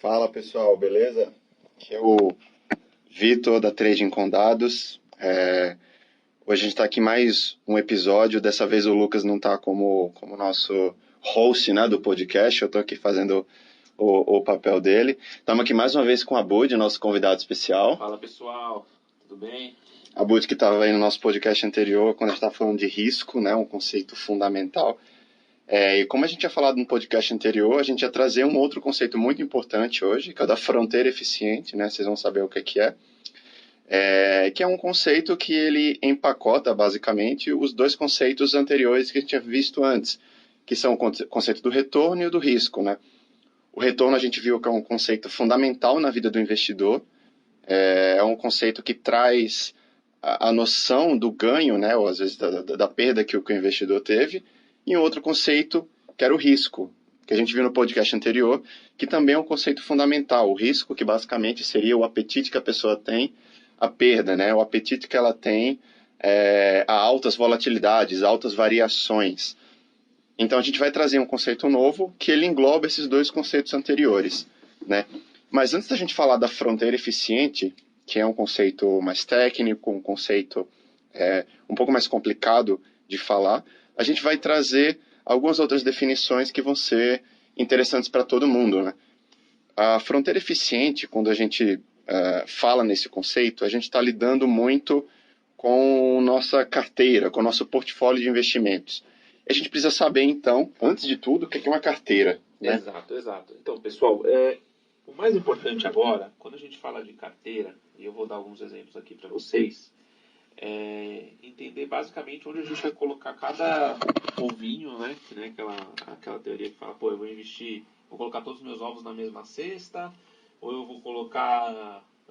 Fala pessoal, beleza? Aqui é o Vitor da Trading com Dados. Hoje a gente está aqui mais um episódio. Dessa vez o Lucas não está como nosso host, né, do podcast. Eu estou aqui fazendo o papel dele. Estamos aqui mais uma vez com a Abud, nosso convidado especial. Fala pessoal, tudo bem? Abud que estava aí no nosso podcast anterior, quando a gente estava falando de risco, né, um conceito fundamental. E como a gente tinha falado no podcast anterior, a gente ia trazer um outro conceito muito importante hoje, que é o da fronteira eficiente, né? Vocês vão saber o que é. Que é um conceito que ele empacota, basicamente, os dois conceitos anteriores que a gente tinha visto antes, que são o conceito do retorno e o do risco, né? O retorno a gente viu que é um conceito fundamental na vida do investidor, é um conceito que traz a noção do ganho, né? Ou às vezes da perda que o investidor teve, e um outro conceito, que era o risco, que a gente viu no podcast anterior, que também é um conceito fundamental. O risco, que basicamente seria o apetite que a pessoa tem à perda, né? O apetite que ela tem a altas volatilidades, altas variações. Então, a gente vai trazer um conceito novo que ele engloba esses dois conceitos anteriores, né? Mas antes da gente falar da fronteira eficiente, que é um conceito mais técnico, um conceito um pouco mais complicado de falar, a gente vai trazer algumas outras definições que vão ser interessantes para todo mundo, né? A fronteira eficiente, quando a gente fala nesse conceito, a gente está lidando muito com nossa carteira, com o nosso portfólio de investimentos. A gente precisa saber, então, antes de tudo, o que é uma carteira, né? Exato. Então, pessoal, o mais importante agora, quando a gente fala de carteira, e eu vou dar alguns exemplos aqui para vocês, entender basicamente onde a gente vai colocar cada ovinho, né? Aquela teoria que fala, eu vou colocar todos os meus ovos na mesma cesta, ou eu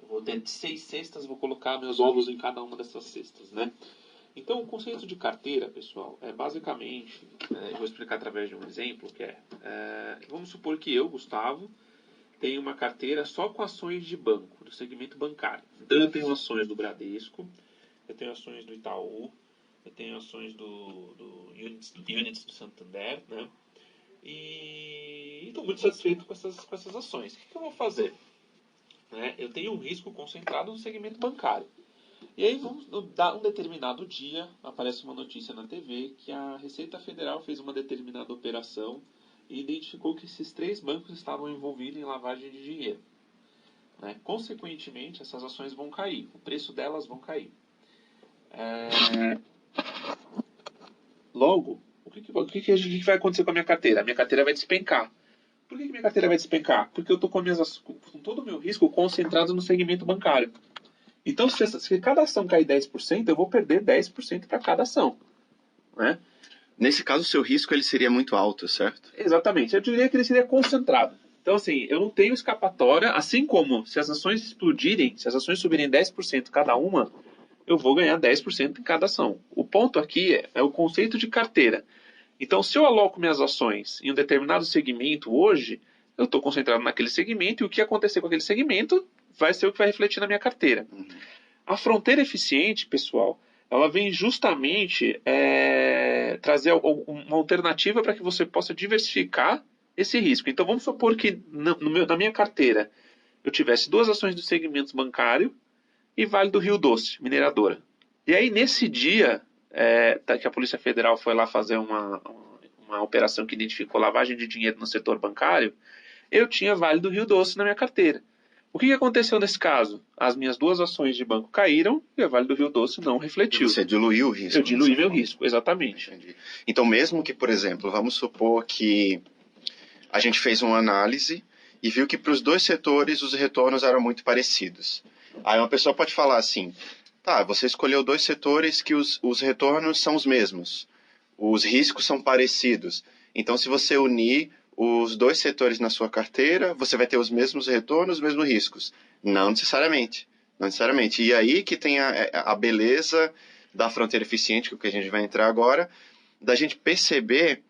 vou ter 6 cestas, vou colocar meus ovos em cada uma dessas cestas, né? Então, o conceito de carteira, pessoal, é basicamente, eu vou explicar através de um exemplo, vamos supor que eu, Gustavo, tenho uma carteira só com ações de banco, do segmento bancário. Então, eu tenho ações do Bradesco, eu tenho ações do Itaú, eu tenho ações do Units do Santander, né? E estou muito satisfeito com essas ações. O que eu vou fazer? Eu tenho um risco concentrado no segmento bancário. E aí, dar um determinado dia, aparece uma notícia na TV que a Receita Federal fez uma determinada operação e identificou que esses 3 bancos estavam envolvidos em lavagem de dinheiro. Consequentemente, essas ações vão cair, o preço delas vão cair. Logo, o que vai acontecer com a minha carteira? A minha carteira vai despencar. Por que minha carteira vai despencar? Porque eu estou com todo o meu risco concentrado no segmento bancário. Então, se cada ação cair 10%, eu vou perder 10% para cada ação, né? Nesse caso, o seu risco ele seria muito alto, certo? Exatamente. Eu diria que ele seria concentrado. Então, assim, eu não tenho escapatória, assim como se as ações explodirem, se as ações subirem 10% cada uma, eu vou ganhar 10% em cada ação. O ponto aqui é o conceito de carteira. Então, se eu aloco minhas ações em um determinado segmento hoje, eu estou concentrado naquele segmento e o que acontecer com aquele segmento vai ser o que vai refletir na minha carteira. A fronteira eficiente, pessoal, ela vem justamente trazer uma alternativa para que você possa diversificar esse risco. Então, vamos supor que na minha carteira eu tivesse 2 ações do segmento bancário e Vale do Rio Doce, mineradora. E aí, nesse dia que a Polícia Federal foi lá fazer uma operação que identificou lavagem de dinheiro no setor bancário, eu tinha Vale do Rio Doce na minha carteira. O que aconteceu nesse caso? As minhas 2 ações de banco caíram e a Vale do Rio Doce não refletiu. Você diluiu o risco. Eu diluí meu risco, exatamente. Entendi. Então, mesmo que, por exemplo, vamos supor que a gente fez uma análise e viu que para os 2 setores os retornos eram muito parecidos. Aí uma pessoa pode falar assim, você escolheu 2 setores que os retornos são os mesmos, os riscos são parecidos. Então, se você unir os 2 setores na sua carteira, você vai ter os mesmos retornos, os mesmos riscos. Não necessariamente. E aí que tem a beleza da fronteira eficiente, que a gente vai entrar agora, da gente perceber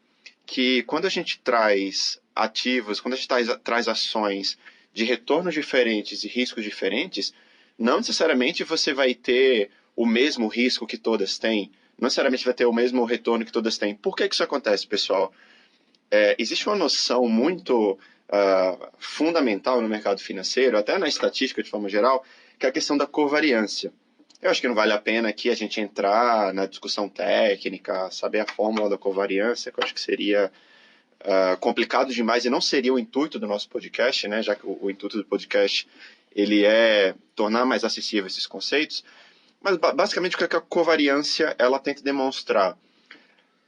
que quando a gente traz ativos, quando a gente traz ações de retornos diferentes e riscos diferentes, não necessariamente você vai ter o mesmo risco que todas têm, não necessariamente vai ter o mesmo retorno que todas têm. Por que isso acontece, pessoal? Existe uma noção muito fundamental no mercado financeiro, até na estatística de forma geral, que é a questão da covariância. Eu acho que não vale a pena aqui a gente entrar na discussão técnica, saber a fórmula da covariância, que eu acho que seria complicado demais e não seria o intuito do nosso podcast, né? Já que o intuito do podcast ele é tornar mais acessível esses conceitos. Mas basicamente o que a covariância ela tenta demonstrar?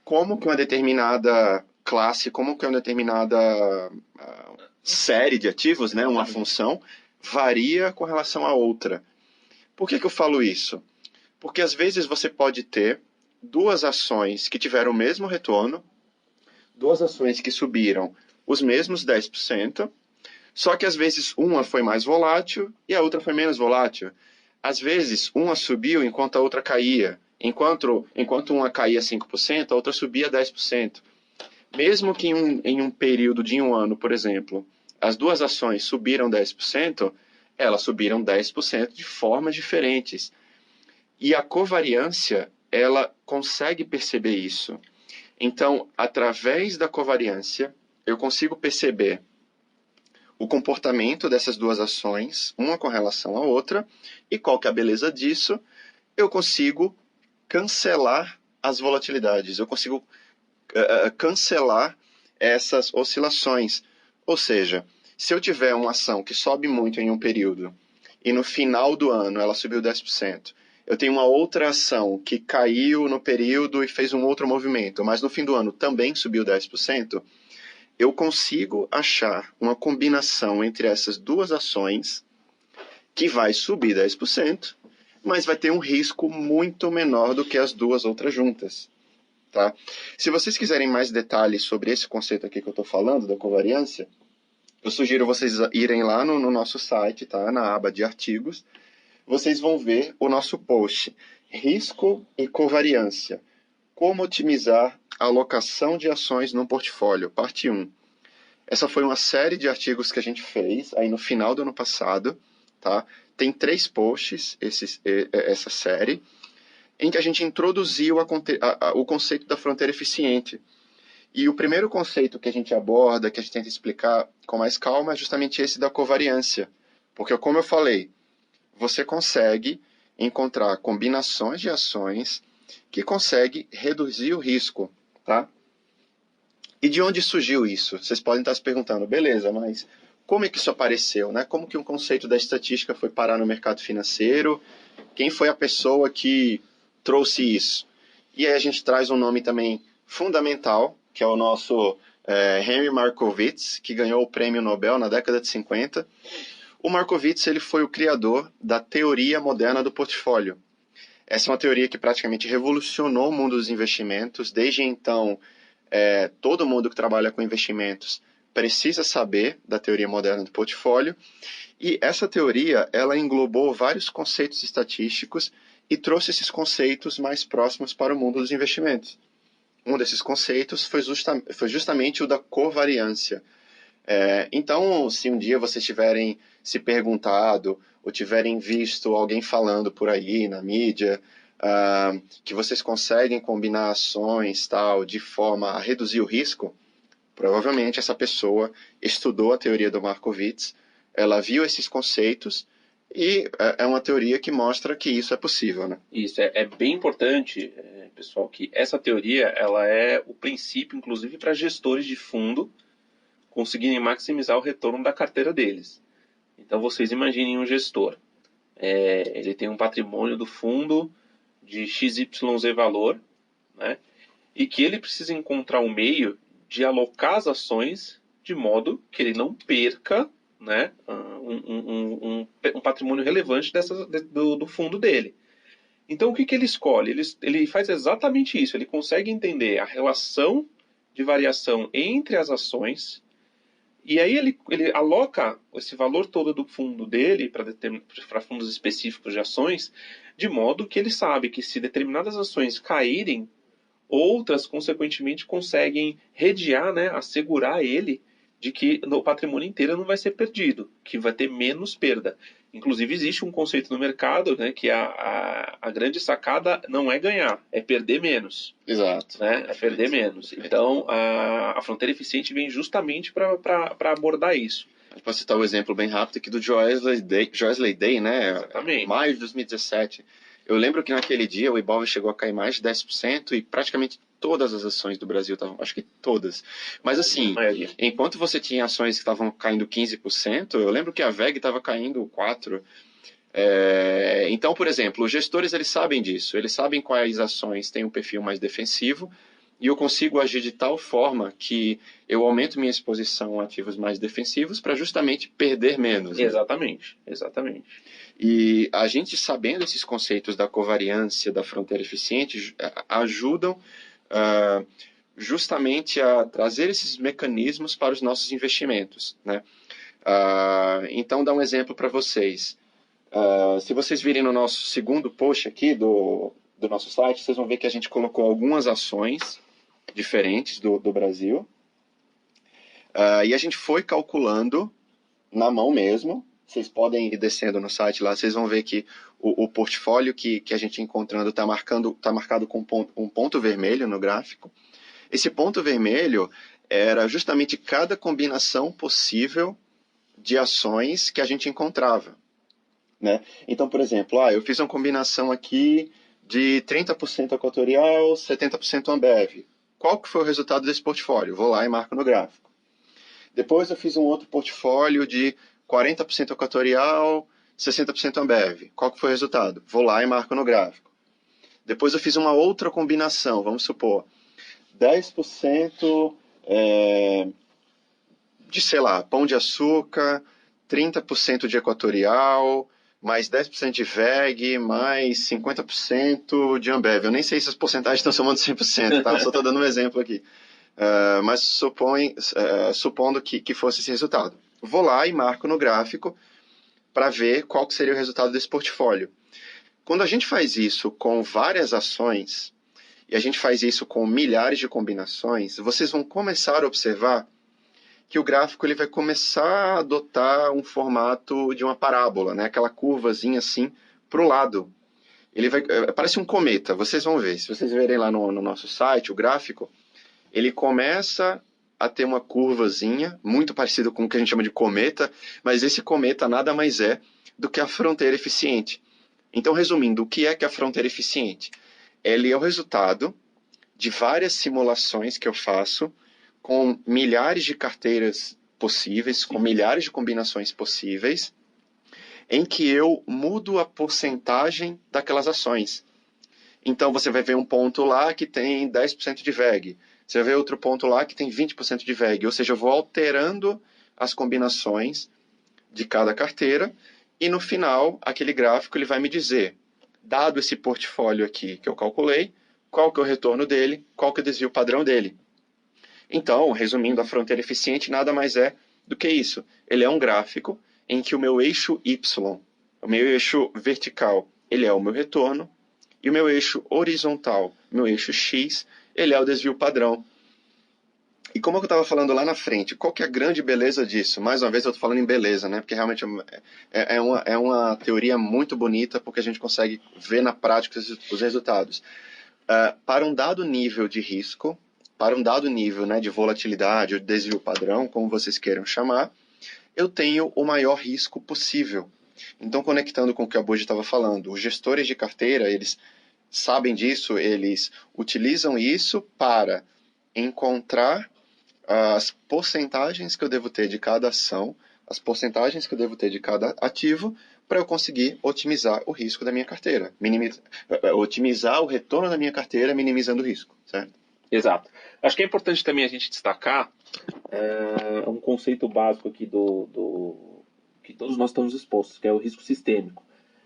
Como que uma determinada classe, como que uma determinada série de ativos, né, uma função, varia com relação a outra. Por que eu falo isso? Porque às vezes você pode ter duas ações que tiveram o mesmo retorno, duas ações que subiram os mesmos 10%, só que às vezes uma foi mais volátil e a outra foi menos volátil. Às vezes uma subiu enquanto a outra caía. Enquanto uma caía 5%, a outra subia 10%. Mesmo que em um período de um ano, por exemplo, as duas ações subiram 10%, elas subiram 10% de formas diferentes. E a covariância, ela consegue perceber isso. Então, através da covariância, eu consigo perceber o comportamento dessas duas ações, uma com relação à outra, e qual que é a beleza disso? Eu consigo cancelar as volatilidades, eu consigo cancelar essas oscilações. Ou seja, se eu tiver uma ação que sobe muito em um período e no final do ano ela subiu 10%, eu tenho uma outra ação que caiu no período e fez um outro movimento, mas no fim do ano também subiu 10%, eu consigo achar uma combinação entre essas duas ações que vai subir 10%, mas vai ter um risco muito menor do que as duas outras juntas. Tá? Se vocês quiserem mais detalhes sobre esse conceito aqui que eu estou falando, da covariância, eu sugiro vocês irem lá no nosso site, tá? Na aba de artigos. Vocês vão ver o nosso post, Risco e Covariância. Como otimizar a alocação de ações no portfólio, parte 1. Essa foi uma série de artigos que a gente fez aí no final do ano passado. Tá? Tem 3 posts, essa série, em que a gente introduziu o conceito da fronteira eficiente. E o primeiro conceito que a gente aborda, que a gente tenta explicar com mais calma, é justamente esse da covariância. Porque, como eu falei, você consegue encontrar combinações de ações que conseguem reduzir o risco. Tá? E de onde surgiu isso? Vocês podem estar se perguntando, beleza, mas como é que isso apareceu? Né? Como que um conceito da estatística foi parar no mercado financeiro? Quem foi a pessoa que trouxe isso? E aí a gente traz um nome também fundamental, que é o nosso Henry Markowitz, que ganhou o prêmio Nobel na década de 50. O Markowitz ele foi o criador da teoria moderna do portfólio. Essa é uma teoria que praticamente revolucionou o mundo dos investimentos. Desde então, todo mundo que trabalha com investimentos precisa saber da teoria moderna do portfólio. E essa teoria ela englobou vários conceitos estatísticos e trouxe esses conceitos mais próximos para o mundo dos investimentos. Um desses conceitos foi justamente o da covariância. Então, se um dia vocês tiverem se perguntado ou tiverem visto alguém falando por aí na mídia que vocês conseguem combinar ações tal, de forma a reduzir o risco, provavelmente essa pessoa estudou a teoria do Markowitz, ela viu esses conceitos e é uma teoria que mostra que isso é possível, né? Isso, é bem importante, pessoal, que essa teoria ela é o princípio, inclusive, para gestores de fundo conseguirem maximizar o retorno da carteira deles. Então, vocês imaginem um gestor. Ele tem um patrimônio do fundo de XYZ valor, né? E que ele precisa encontrar um meio de alocar as ações de modo que ele não perca, né, um patrimônio relevante do fundo dele. Então, o que ele escolhe? Ele faz exatamente isso. Ele consegue entender a relação de variação entre as ações e aí ele aloca esse valor todo do fundo dele para fundos específicos de ações, de modo que ele sabe que se determinadas ações caírem, outras, consequentemente, conseguem redear, né, assegurar ele de que o patrimônio inteiro não vai ser perdido, que vai ter menos perda. Inclusive, existe um conceito no mercado, né, que a grande sacada não é ganhar, é perder menos. Exato. Né? É perder menos. Então, a fronteira eficiente vem justamente para abordar isso. A gente pode citar o exemplo bem rápido aqui do Joesley Day, né? Exatamente. Maio de 2017. Eu lembro que naquele dia o Ibov chegou a cair mais de 10% e praticamente todas as ações do Brasil estavam, acho que todas. Mas assim, enquanto você tinha ações que estavam caindo 15%, eu lembro que a VEG estava caindo 4%. Então, por exemplo, os gestores eles sabem disso, eles sabem quais ações têm um perfil mais defensivo e eu consigo agir de tal forma que eu aumento minha exposição a ativos mais defensivos para justamente perder menos. Né? Exatamente, exatamente. E a gente sabendo esses conceitos da covariância, da fronteira eficiente, ajudam justamente a trazer esses mecanismos para os nossos investimentos. Né? Então, dá um exemplo para vocês. Se vocês virem no nosso segundo post aqui do nosso site, vocês vão ver que a gente colocou algumas ações diferentes do Brasil. E a gente foi calculando na mão mesmo. Vocês podem ir descendo no site lá, vocês vão ver que o portfólio que a gente encontrando está marcado com um ponto vermelho no gráfico. Esse ponto vermelho era justamente cada combinação possível de ações que a gente encontrava. Né? Então, por exemplo, eu fiz uma combinação aqui de 30% Equatorial, 70% Ambev. Qual que foi o resultado desse portfólio? Vou lá e marco no gráfico. Depois eu fiz um outro portfólio de 40% Equatorial, 60% Ambev. Qual que foi o resultado? Vou lá e marco no gráfico. Depois eu fiz uma outra combinação, vamos supor, 10% de, sei lá, Pão de Açúcar, 30% de Equatorial, mais 10% de VEG, mais 50% de Ambev. Eu nem sei se as porcentagens estão somando 100%, tá? Só estou dando um exemplo aqui. Mas supondo que fosse esse resultado. Vou lá e marco no gráfico para ver qual que seria o resultado desse portfólio. Quando a gente faz isso com várias ações, e a gente faz isso com milhares de combinações, vocês vão começar a observar que o gráfico ele vai começar a adotar um formato de uma parábola, né? Aquela curvazinha assim para o lado. Ele parece um cometa, vocês vão ver. Se vocês verem lá no nosso site, o gráfico, ele começa a ter uma curvazinha, muito parecido com o que a gente chama de cometa, mas esse cometa nada mais é do que a fronteira eficiente. Então, resumindo, o que é a fronteira eficiente? Ele é o resultado de várias simulações que eu faço com milhares de carteiras possíveis, com milhares de combinações possíveis, em que eu mudo a porcentagem daquelas ações. Então, você vai ver um ponto lá que tem 10% de VEG. Você vai ver outro ponto lá que tem 20% de VEG. Ou seja, eu vou alterando as combinações de cada carteira e, no final, aquele gráfico ele vai me dizer, dado esse portfólio aqui que eu calculei, qual que é o retorno dele, qual que é o desvio padrão dele. Então, resumindo, a fronteira eficiente nada mais é do que isso. Ele é um gráfico em que o meu eixo Y, o meu eixo vertical, ele é o meu retorno, e o meu eixo horizontal, meu eixo X, ele é o desvio padrão. E como eu estava falando lá na frente, qual que é a grande beleza disso? Mais uma vez eu estou falando em beleza, né? Porque realmente é uma teoria muito bonita, porque a gente consegue ver na prática os resultados. Para um dado nível de risco, para um dado nível, né, de volatilidade ou desvio padrão, como vocês queiram chamar, eu tenho o maior risco possível. Então, conectando com o que a Boji estava falando, os gestores de carteira, eles sabem disso, eles utilizam isso para encontrar as porcentagens que eu devo ter de cada ação, as porcentagens que eu devo ter de cada ativo, para eu conseguir otimizar o risco da minha carteira, otimizar o retorno da minha carteira, minimizando o risco, certo? Exato. Acho que é importante também a gente destacar um conceito básico aqui que todos nós estamos expostos, que é o risco sistêmico.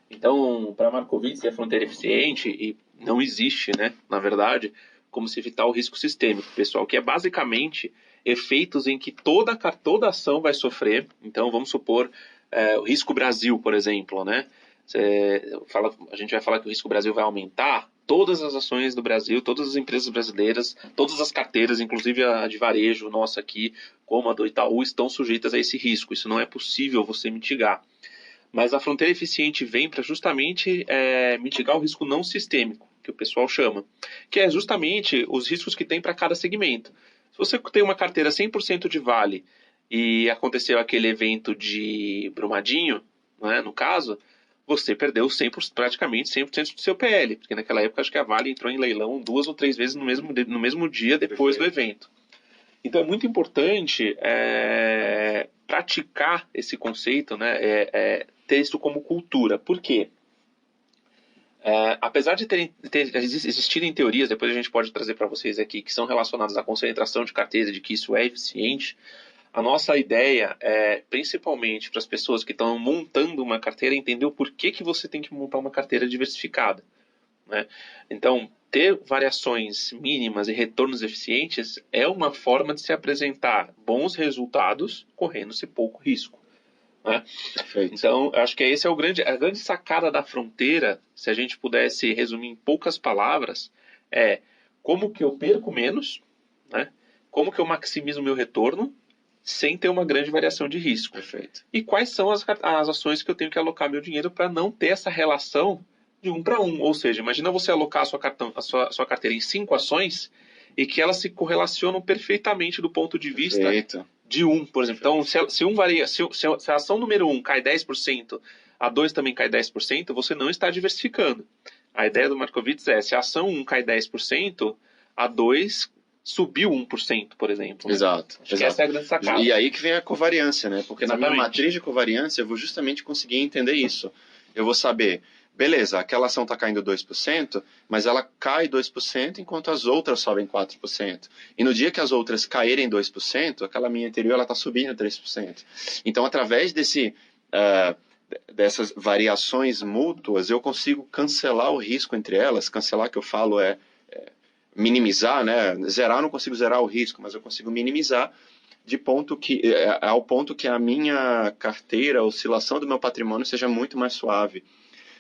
Então, para Markowitz e a fronteira eficiente, e não existe, né, na verdade, como se evitar o risco sistêmico, pessoal, que é basicamente efeitos em que toda ação vai sofrer. Então, vamos supor o risco Brasil, por exemplo, né? A gente vai falar que o risco Brasil vai aumentar. Todas as ações do Brasil, todas as empresas brasileiras, todas as carteiras, inclusive a de varejo nossa aqui, como a do Itaú, estão sujeitas a esse risco. Isso não é possível você mitigar. Mas a fronteira eficiente vem para justamente mitigar o risco não sistêmico, que o pessoal chama, que é justamente os riscos que tem para cada segmento. Se você tem uma carteira 100% de Vale e aconteceu aquele evento de Brumadinho, né, no caso, você perdeu 100%, praticamente 100% do seu PL, porque naquela época acho que a Vale entrou em leilão 2 ou 3 vezes no mesmo dia depois do evento. Então é muito importante praticar esse conceito, né, ter isso como cultura. Por quê? Apesar de existirem teorias, depois a gente pode trazer para vocês aqui, que são relacionadas à concentração de carteira, de que isso é eficiente, a nossa ideia é, principalmente para as pessoas que estão montando uma carteira, entender o porquê que você tem que montar uma carteira diversificada, né? Então, ter variações mínimas e retornos eficientes é uma forma de se apresentar bons resultados correndo-se pouco risco, né? Então, eu acho que esse é a grande sacada da fronteira, se a gente pudesse resumir em poucas palavras, é como que eu perco menos, né? Como que eu maximizo o meu retorno sem ter uma grande variação de risco. Perfeito. E quais são as ações que eu tenho que alocar meu dinheiro para não ter essa relação de 1 para 1. Ou seja, imagina você alocar a sua carteira em 5 ações e que elas se correlacionam perfeitamente do ponto de vista de 1, por exemplo. Então, se um varia, se a ação número 1 cai 10%, a 2 também cai 10%, você não está diversificando. A ideia do Markowitz é, se a ação 1 cai 10%, a 2 subiu 1%, por exemplo. Exato. Acho que essa é a grande sacada. E aí que vem a covariância, né? Porque Exatamente. Na minha matriz de covariância eu vou justamente conseguir entender isso. Eu vou saber, beleza, aquela ação está caindo 2%, mas ela cai 2% enquanto as outras sobem 4%. E no dia que as outras caírem 2%, aquela minha anterior está subindo 3%. Então, através dessas variações mútuas, eu consigo cancelar o risco entre elas. Cancelar, que eu falo, minimizar, né? Zerar, eu não consigo zerar o risco, mas eu consigo minimizar ao ponto que a minha carteira, a oscilação do meu patrimônio seja muito mais suave.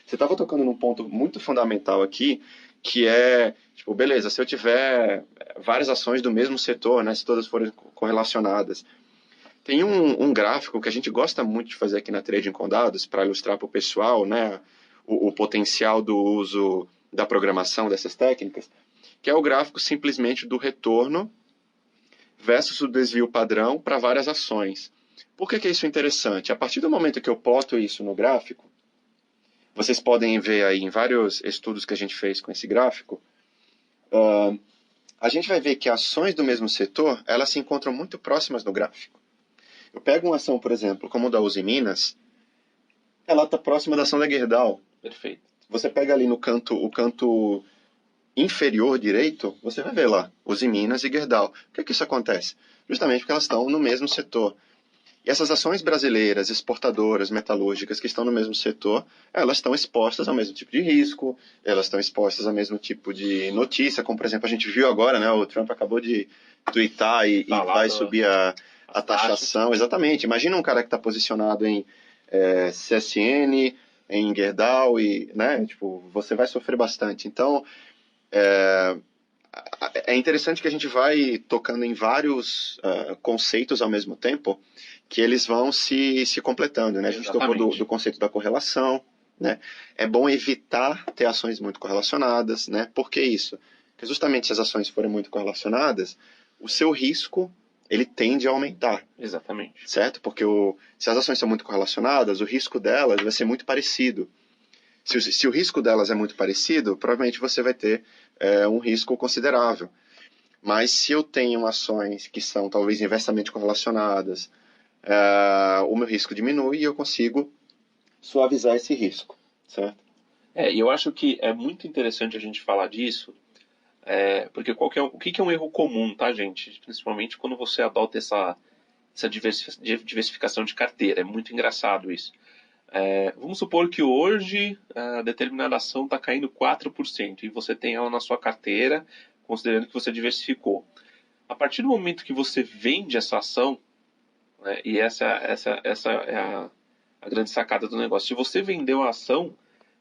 Você estava tocando num ponto muito fundamental aqui, que é, tipo, beleza, se eu tiver várias ações do mesmo setor, né, se todas forem correlacionadas. Tem um gráfico que a gente gosta muito de fazer aqui na Trading com Dados, para ilustrar para o pessoal, né, o potencial do uso da programação dessas técnicas, que é o gráfico simplesmente do retorno versus o desvio padrão para várias ações. Por que isso é interessante? A partir do momento que eu ploto isso no gráfico, vocês podem ver aí em vários estudos que a gente fez com esse gráfico, a gente vai ver que ações do mesmo setor, elas se encontram muito próximas no gráfico. Eu pego uma ação, por exemplo, como a da Uzi Minas, ela está próxima da ação da Gerdau. Perfeito. Você pega ali no o canto inferior direito, você vai ver lá, Uzi Minas e Gerdau. Por que isso acontece? Justamente porque elas estão no mesmo setor. E essas ações brasileiras, exportadoras, metalúrgicas, que estão no mesmo setor, elas estão expostas ao mesmo tipo de risco, elas estão expostas ao mesmo tipo de notícia, como, por exemplo, a gente viu agora, né, o Trump acabou de tuitar e vai subir a taxação. Exatamente. Imagina um cara que está posicionado em CSN, em Gerdau, e, né, tipo, você vai sofrer bastante. Então, é interessante que a gente vai tocando em vários conceitos ao mesmo tempo, que eles vão se completando, né? A gente tocou do conceito da correlação, né? É bom evitar ter ações muito correlacionadas, né? Por que isso? Porque justamente se as ações forem muito correlacionadas, o seu risco, ele tende a aumentar. Exatamente. Certo? Porque se as ações são muito correlacionadas, o risco delas vai ser muito parecido. Se o risco delas é muito parecido, provavelmente você vai ter um risco considerável. Mas se eu tenho ações que são talvez inversamente correlacionadas, o meu risco diminui e eu consigo suavizar esse risco, certo? E eu acho que é muito interessante a gente falar disso, porque o que é um erro comum, tá, gente? Principalmente quando você adota essa diversificação de carteira. É muito engraçado isso. Vamos supor que hoje a determinada ação está caindo 4% e você tem ela na sua carteira, considerando que você diversificou. A partir do momento que você vende essa ação, né, e essa é a grande sacada do negócio, se você vendeu a ação,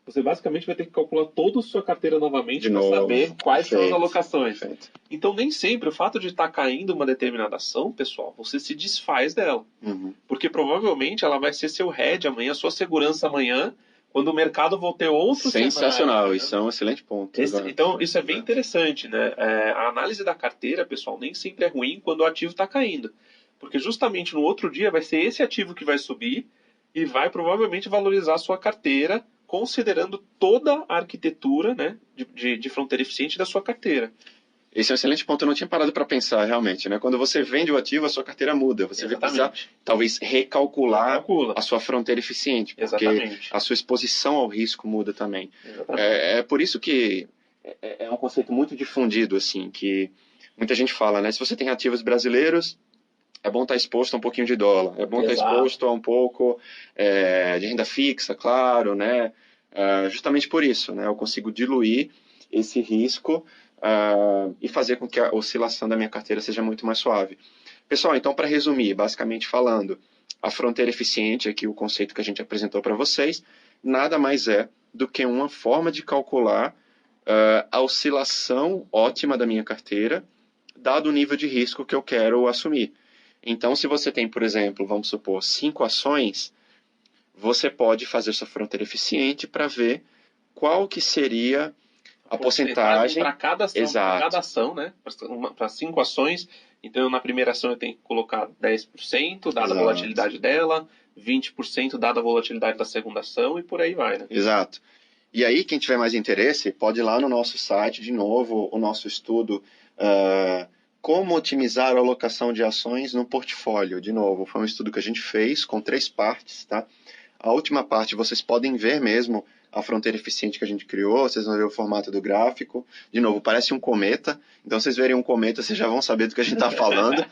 você basicamente vai ter que calcular toda a sua carteira novamente De para novo. saber quais são as Perfeito. alocações. Perfeito. Então, nem sempre o fato de estar caindo uma determinada ação, pessoal, você se desfaz dela. Uhum. Porque provavelmente ela vai ser seu hedge amanhã, sua segurança amanhã, quando o mercado for ter outro Sensacional, cenário, né? isso é um excelente ponto. Então, isso é bem interessante, né? A análise da carteira, pessoal, nem sempre é ruim quando o ativo está caindo. Porque justamente no outro dia vai ser esse ativo que vai subir e vai provavelmente valorizar a sua carteira, considerando toda a arquitetura, né, de fronteira eficiente da sua carteira. Esse é um excelente ponto, eu não tinha parado para pensar realmente, né? Quando você vende o ativo, a sua carteira muda. Você vai precisar, talvez, recalcular a sua fronteira eficiente, porque a sua exposição ao risco muda também. É por isso que é um conceito muito difundido, assim, que muita gente fala, né? Se você tem ativos brasileiros, é bom estar exposto a um pouquinho de dólar, é bom estar exposto a um pouco de renda fixa, claro, né? Justamente por isso, né? Eu consigo diluir esse risco e fazer com que a oscilação da minha carteira seja muito mais suave. Pessoal, então, para resumir, basicamente falando, a fronteira eficiente, aqui o conceito que a gente apresentou para vocês, nada mais é do que uma forma de calcular a oscilação ótima da minha carteira, dado o nível de risco que eu quero assumir. Então, se você tem, por exemplo, vamos supor, 5 ações, você pode fazer sua fronteira eficiente para ver qual que seria a porcentagem para cada ação, exato. Cada ação, né? Para 5 ações, então na primeira ação eu tenho que colocar 10%, dada a volatilidade dela, 20% dada a volatilidade da segunda ação e por aí vai, né? Exato. E aí, quem tiver mais interesse, pode ir lá no nosso site, de novo, o nosso estudo como otimizar a alocação de ações no portfólio. De novo, foi um estudo que a gente fez com 3 partes, tá? A última parte vocês podem ver mesmo a fronteira eficiente que a gente criou, vocês vão ver o formato do gráfico. De novo, parece um cometa, então vocês verem um cometa, vocês já vão saber do que a gente está falando.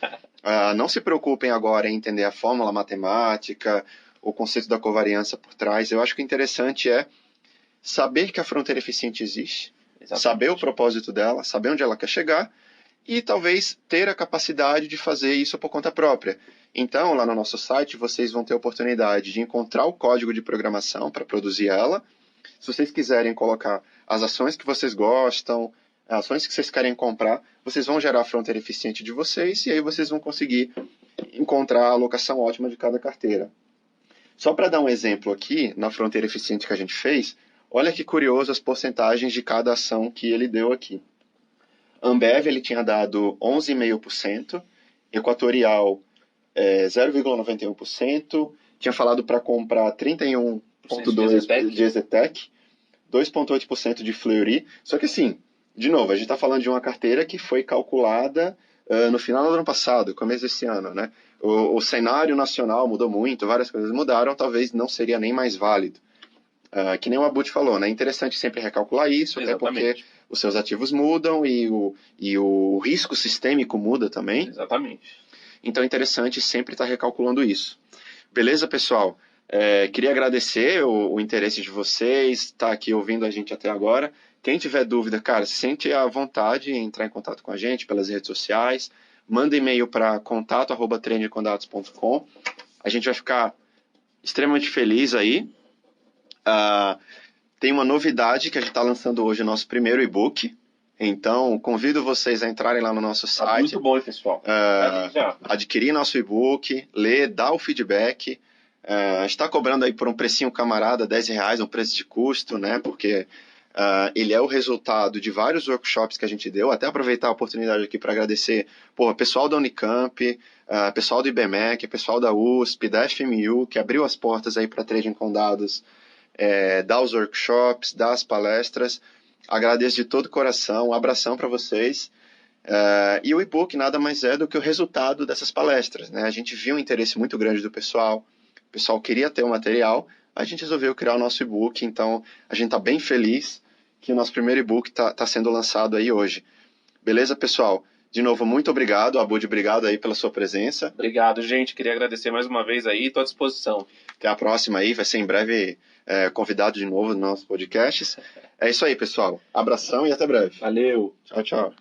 Não se preocupem agora em entender a fórmula matemática, o conceito da covariância por trás. Eu acho que o interessante é saber que a fronteira eficiente existe, saber o propósito dela, saber onde ela quer chegar e talvez ter a capacidade de fazer isso por conta própria. Então, lá no nosso site, vocês vão ter a oportunidade de encontrar o código de programação para produzir ela. Se vocês quiserem colocar as ações que vocês gostam, as ações que vocês querem comprar, vocês vão gerar a fronteira eficiente de vocês e aí vocês vão conseguir encontrar a alocação ótima de cada carteira. Só para dar um exemplo aqui, na fronteira eficiente que a gente fez, olha que curioso as porcentagens de cada ação que ele deu aqui. Ambev ele tinha dado 11,5%, Equatorial 0,91%, tinha falado para comprar 31,2% de Ezetec, 2,8% de Fleury. Só que assim, de novo, a gente está falando de uma carteira que foi calculada no final do ano passado, começo desse ano, né? O cenário nacional mudou muito, várias coisas mudaram, talvez não seria nem mais válido. Que nem o Abud falou, né? É interessante sempre recalcular isso, até porque os seus ativos mudam e o risco sistêmico muda também. Exatamente. Então é interessante sempre estar recalculando isso. Beleza, pessoal? Queria agradecer o interesse de vocês, estar aqui ouvindo a gente até agora. Quem tiver dúvida, cara, se sente à vontade em entrar em contato com a gente pelas redes sociais. Manda e-mail para contato@tradercondados.com. A gente vai ficar extremamente feliz aí. Tem uma novidade que a gente está lançando hoje, o nosso primeiro e-book. Então, convido vocês a entrarem lá no nosso site. Muito bom, pessoal. Adquirir nosso e-book, ler, dar o feedback. A gente está cobrando aí por um precinho camarada, R$10, um preço de custo, né? Porque ele é o resultado de vários workshops que a gente deu. Até aproveitar a oportunidade aqui para agradecer pessoal da Unicamp, pessoal do IBMEC, pessoal da USP, da FMU, que abriu as portas aí para Trading com Dados, dar os workshops, dar as palestras. Agradeço de todo o coração, um abração para vocês. E o e-book nada mais é do que o resultado dessas palestras, né? A gente viu um interesse muito grande do pessoal, o pessoal queria ter o material, a gente resolveu criar o nosso e-book, então a gente está bem feliz que o nosso primeiro e-book está sendo lançado aí hoje. Beleza, pessoal? De novo, muito obrigado, Abud, obrigado aí pela sua presença. Obrigado, gente. Queria agradecer mais uma vez aí, estou à disposição. Até a próxima aí, vai ser em breve convidado de novo nos nossos podcasts. É isso aí, pessoal. Abração e até breve. Valeu. Tchau, tchau.